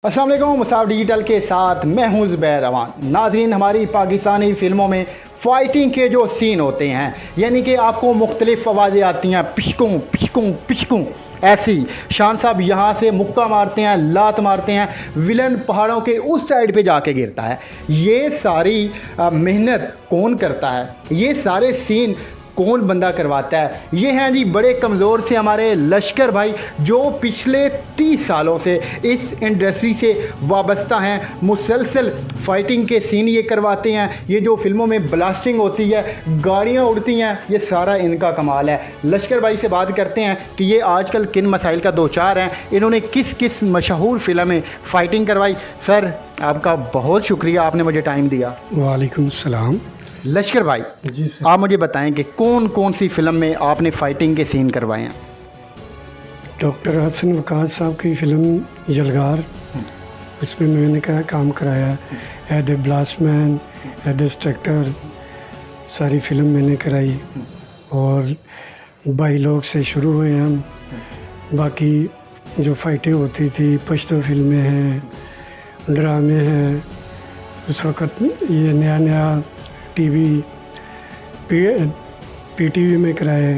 अस्सलाम वालेकुम। मुसाफ डिजिटल के साथ मैं हूं ज़ुबैर अवान। नाजरीन, हमारी पाकिस्तानी फ़िल्मों में फ़ाइटिंग के जो सीन होते हैं, यानी कि आपको मुख्तलिफ़ आवाज़ें आती हैं, पिशकूँ पिशकूँ पिशकूँ, ऐसी शान साहब यहाँ से मुक्का मारते हैं, लात मारते हैं, विलन पहाड़ों के उस साइड पे जाके गिरता है। ये सारी मेहनत कौन करता है? ये सारे सीन कौन बंदा करवाता है? ये हैं जी बड़े कमज़ोर से हमारे लश्कर भाई, जो पिछले 30 सालों से इस इंडस्ट्री से वाबस्ता हैं। मुसलसल फ़ाइटिंग के सीन ये करवाते हैं। ये जो फिल्मों में ब्लास्टिंग होती है, गाड़ियाँ उड़ती हैं, ये सारा इनका कमाल है। लश्कर भाई से बात करते हैं कि ये आजकल किन मसाइल का दो चार हैं, इन्होंने किस किस मशहूर फिल्म में फ़ाइटिंग करवाई। सर, आपका बहुत शुक्रिया, आपने मुझे टाइम दिया। वालेकुम सलाम। लश्कर भाई जी सर। आप मुझे बताएं कि कौन कौन सी फिल्म में आपने फाइटिंग के सीन करवाए हैं? डॉक्टर हसन वकास साहब की फ़िल्म यलगार, उसमें मैंने काम कराया। As a blastman, as a instructor, सारी फिल्म मैंने कराई। और भाई लोग से शुरू हुए हम। बाकी जो फाइटें होती थी, पश्तो फिल्में हैं, ड्रामे हैं। उस वक़्त ये नया नया टीवी पीटीवी में कराए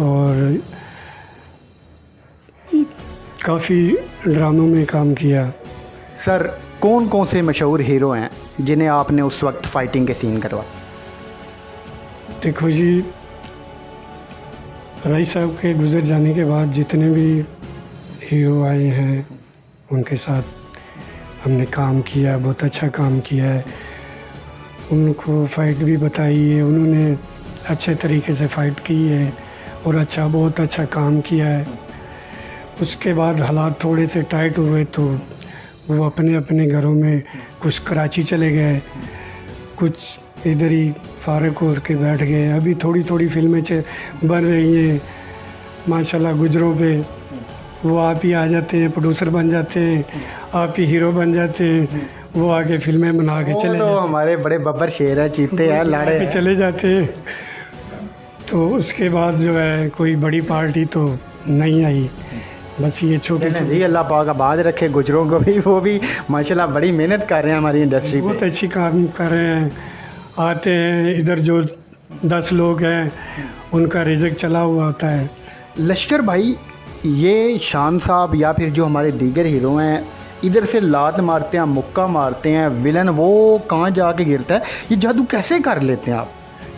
और काफ़ी ड्रामों में काम किया। सर, कौन कौन से मशहूर हीरो हैं जिन्हें आपने उस वक्त फाइटिंग के सीन करवाए? देखो जी, राय साहब के गुज़र जाने के बाद जितने भी हीरो आए हैं उनके साथ हमने काम किया, बहुत अच्छा काम किया है। उनको फ़ाइट भी बताई है, उन्होंने अच्छे तरीके से फ़ाइट की है और बहुत अच्छा काम किया है। उसके बाद हालात थोड़े से टाइट हुए तो वो अपने अपने घरों में, कुछ कराची चले गए, कुछ इधर ही फारग हो के बैठ गए। अभी थोड़ी थोड़ी फिल्में बन रही हैं माशाल्लाह। गुजरों पे वो आप ही आ जाते हैं, प्रोड्यूसर बन जाते हैं, आप ही हीरो बन जाते हैं। वो आगे फिल्में बना के चले जाते। हमारे बड़े बब्बर शेर हैं, चीते हैं, लाड़े हैं। चले जाते हैं। तो उसके बाद जो है कोई बड़ी पार्टी तो नहीं आई, बस ये छोटे जी अल्लाह पाक आबाद रखे गुजरों को भी। वो भी माशाल्लाह बड़ी मेहनत कर रहे हैं हमारी इंडस्ट्री पे, बहुत अच्छी काम कर रहे हैं। आते हैं इधर, जो 10 लोग हैं उनका रिज़्क चला हुआ होता है। लश्कर भाई, ये शान साहब या फिर जो हमारे दीगर हीरो हैं, इधर से लात मारते हैं, मुक्का मारते हैं, विलन वो कहाँ जाके गिरता है, ये जादू कैसे कर लेते हैं आप?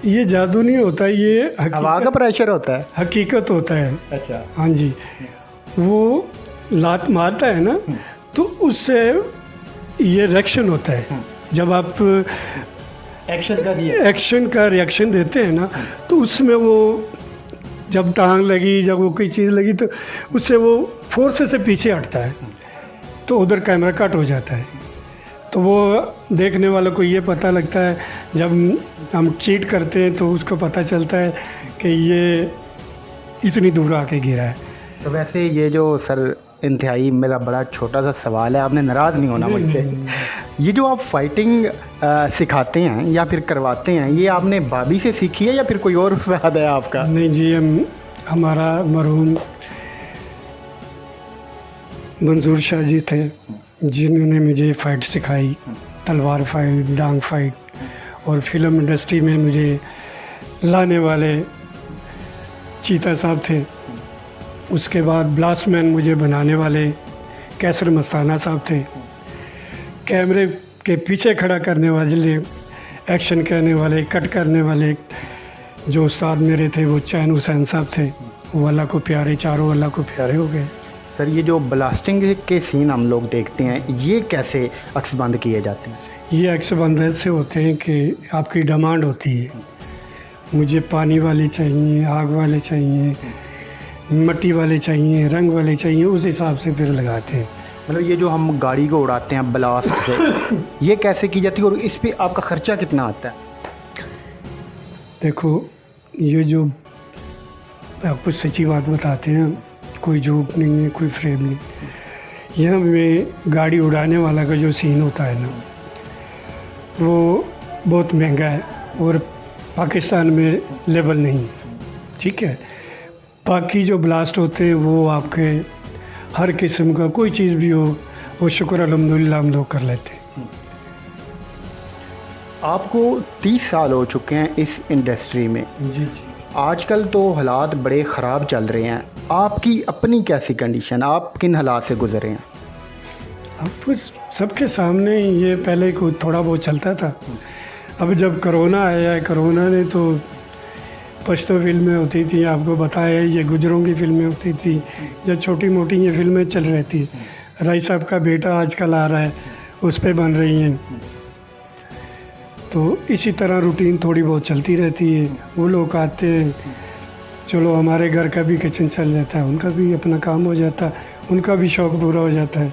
ये जादू नहीं होता, ये हवा का प्रेशर होता है, हकीकत होता है। अच्छा। हाँ जी, वो लात मारता है ना, तो उससे ये रिएक्शन होता है। जब आप एक्शन का रिएक्शन देते हैं ना, तो उसमें वो जब टांग लगी, जब वो कोई चीज़ लगी, तो उससे वो फोर्स से पीछे हटता है, तो उधर कैमरा कट हो जाता है। तो वो देखने वालों को ये पता लगता है, जब हम चीट करते हैं तो उसको पता चलता है कि ये इतनी दूर आके गिरा है। तो वैसे ये जो सर इंतहाई मेरा बड़ा छोटा सा सवाल है, आपने नाराज़ नहीं होना मुझसे। ये जो आप फाइटिंग सिखाते हैं या फिर करवाते हैं, ये आपने भाभी से सीखी है या फिर कोई और उस्ताद है आपका? नहीं जी, हमारा मरहूम मंजूर शाह जी थे, जिन्होंने मुझे फ़ाइट सिखाई, तलवार फाइट, डांग फाइट। और फिल्म इंडस्ट्री में मुझे लाने वाले चीता साहब थे। उसके बाद ब्लास्टमैन मुझे बनाने वाले कैसर मस्ताना साहब थे। कैमरे के पीछे खड़ा करने वाले, एक्शन करने वाले, कट करने वाले जो उस्ताद मेरे थे वो चैन हुसैन साहब थे। वो अल्लाह को प्यारे, चारों अल्लाह को प्यारे हो गए। सर, ये जो ब्लास्टिंग के सीन हम लोग देखते हैं, ये कैसे अक्सबंद किए जाते हैं? ये अक्सबंद ऐसे होते हैं कि आपकी डिमांड होती है, मुझे पानी वाले चाहिए, आग वाले चाहिए, मिट्टी वाले चाहिए, रंग वाले चाहिए, उस हिसाब से फिर लगाते हैं। मतलब ये जो हम गाड़ी को उड़ाते हैं ब्लास्ट से, ये कैसे की जाती है और इस पे आपका ख़र्चा कितना आता है? देखो, ये जो आपको सच्ची बात बताते हैं, कोई झूठ नहीं है, कोई फ्रेम नहीं। यहाँ में गाड़ी उड़ाने वाला का जो सीन होता है ना, वो बहुत महंगा है और पाकिस्तान में लेवल नहीं, ठीक है। बाकी जो ब्लास्ट होते हैं वो आपके हर किस्म का, कोई चीज़ भी हो, वो शुक्र अल्हम्दुलिल्लाह हम लोग कर लेते हैं। आपको 30 साल हो चुके हैं इस इंडस्ट्री में। जी। आजकल तो हालात बड़े ख़राब चल रहे हैं, आपकी अपनी कैसी कंडीशन, आप किन हालात से गुजरे हैं? अब सबके सामने ये पहले को थोड़ा बहुत चलता था। अब जब कोरोना आया है, कोरोना ने तो पश्तो फिल्में होती थी, आपको बताया, ये गुजरों की फिल्में होती थी या छोटी मोटी ये फिल्में चल रही थी। राय साहब का बेटा आजकल आ रहा है, उस पर बन रही हैं। तो इसी तरह रूटीन थोड़ी बहुत चलती रहती है। वो लोग आते हैं, चलो हमारे घर का भी किचन चल जाता है, उनका भी अपना काम हो जाता है, उनका भी शौक़ पूरा हो जाता है।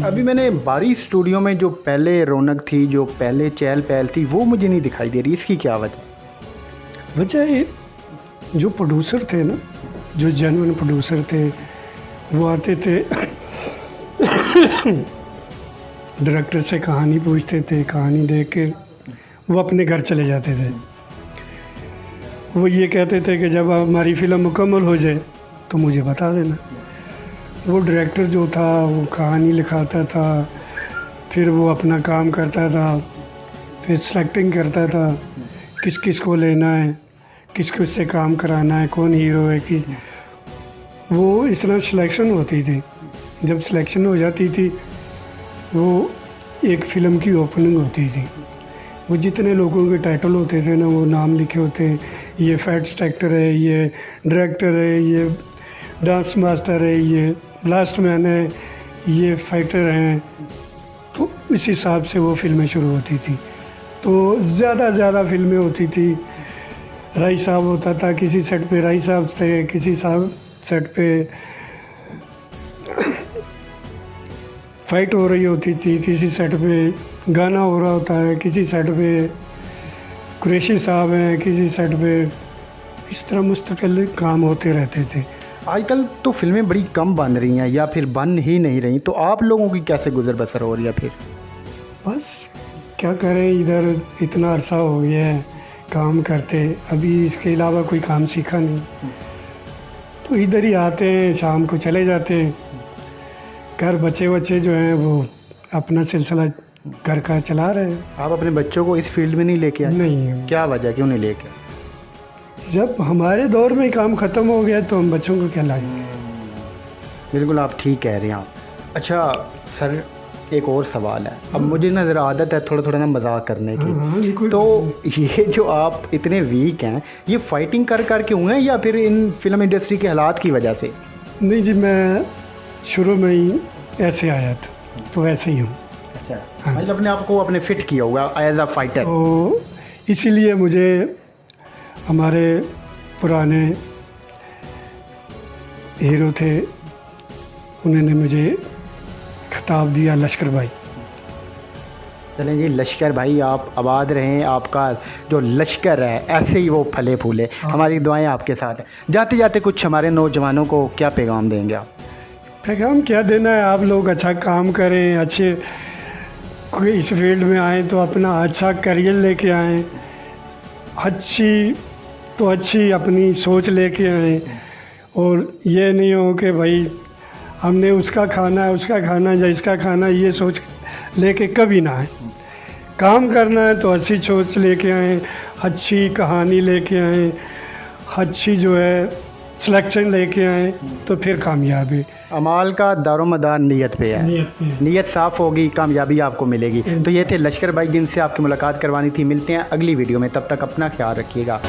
अभी मैंने बारी स्टूडियो में जो पहले रौनक थी, जो पहले चहल पहल थी, वो मुझे नहीं दिखाई दे रही। इसकी क्या वजह जो प्रोड्यूसर थे ना, जो जेन्युइन प्रोड्यूसर थे, वो आते थे डायरेक्टर से कहानी पूछते थे, कहानी देख के वो अपने घर चले जाते थे। वो ये कहते थे कि जब हमारी फ़िल्म मुकम्मल हो जाए तो मुझे बता देना। वो डायरेक्टर जो था वो कहानी लिखाता था, फिर वो अपना काम करता था, फिर सेलेक्टिंग करता था किस किस को लेना है, किस किस से काम कराना है, कौन हीरो है, कि वो इस तरह सिलेक्शन होती थी। जब सिलेक्शन हो जाती थी वो एक फ़िल्म की ओपनिंग होती थी। वो जितने लोगों के टाइटल होते थे ना, वो नाम लिखे होते हैं, ये फैट्स एक्टर है, ये डायरेक्टर है, ये डांस मास्टर है, ये लास्ट मैन है, ये फाइटर हैं। तो इस हिसाब से वो फिल्में शुरू होती थी। तो ज़्यादा फ़िल्में होती थी। राय साहब होता था, किसी सेट पे राय साहब थे, किसी साहब सेट पे फाइट हो रही होती थी, किसी सेट पे गाना हो रहा होता है, किसी सेट पे कुरैशी साहब हैं, किसी सेट पे, इस तरह मुस्तकिल काम होते रहते थे। आजकल तो फिल्में बड़ी कम बन रही हैं या फिर बन ही नहीं रही, तो आप लोगों की कैसे गुजर बसर हो रही है? फिर बस क्या करें, इधर इतना अरसा हो गया है काम करते, अभी इसके अलावा कोई काम सीखा नहीं, तो इधर ही आते हैं, शाम को चले जाते हैं। घर बच्चे जो हैं वो अपना सिलसिला घर का चला रहे हैं। आप अपने बच्चों को इस फील्ड में नहीं लेके आए? नहीं। क्या वजह, क्यों नहीं लेके आए? जब हमारे दौर में काम ख़त्म हो गया तो हम बच्चों को क्या लाएं? बिल्कुल आप ठीक कह रहे हैं आप। अच्छा सर, एक और सवाल है। अब मुझे ना ज़रा आदत है थोड़ा ना मजाक करने की। तो ये जो आप इतने वीक हैं, ये फाइटिंग कर के हुए हैं या फिर इन फिल्म इंडस्ट्री के हालात की वजह से? नहीं जी, मैं शुरू में ही ऐसे आया था, तो वैसे ही हूँ। अच्छा, मतलब अपने आप को अपने फिट किया होगा एज अ फाइटर। तो इसीलिए मुझे हमारे पुराने हीरो थे, उन्होंने मुझे खिताब दिया लश्कर भाई। चलें जी, लश्कर भाई आप आबाद रहें, आपका जो लश्कर है ऐसे ही वो फले फूले। हमारी दुआएं आपके साथ हैं। जाते जाते कुछ हमारे नौजवानों को क्या पैगाम देंगे आप? पैगाम क्या देना है, आप लोग अच्छा काम करें, अच्छे कोई इस फील्ड में आएँ तो अपना अच्छा करियर लेके आएँ, अच्छी अपनी सोच लेके आएँ। और ये नहीं हो कि भाई हमने उसका खाना है या इसका खाना है, ये सोच लेके कभी ना आए। काम करना है तो अच्छी सोच लेके आएँ, अच्छी कहानी लेके आएँ, अच्छी जो है सिलेक्शन लेके आएँ, तो फिर कामयाबी। अमाल का दारोमदार नीयत पे है। नीयत साफ़ होगी, कामयाबी आपको मिलेगी। तो ये थे लश्कर भाई जिनसे आपकी मुलाकात करवानी थी। मिलते हैं अगली वीडियो में, तब तक अपना ख्याल रखिएगा।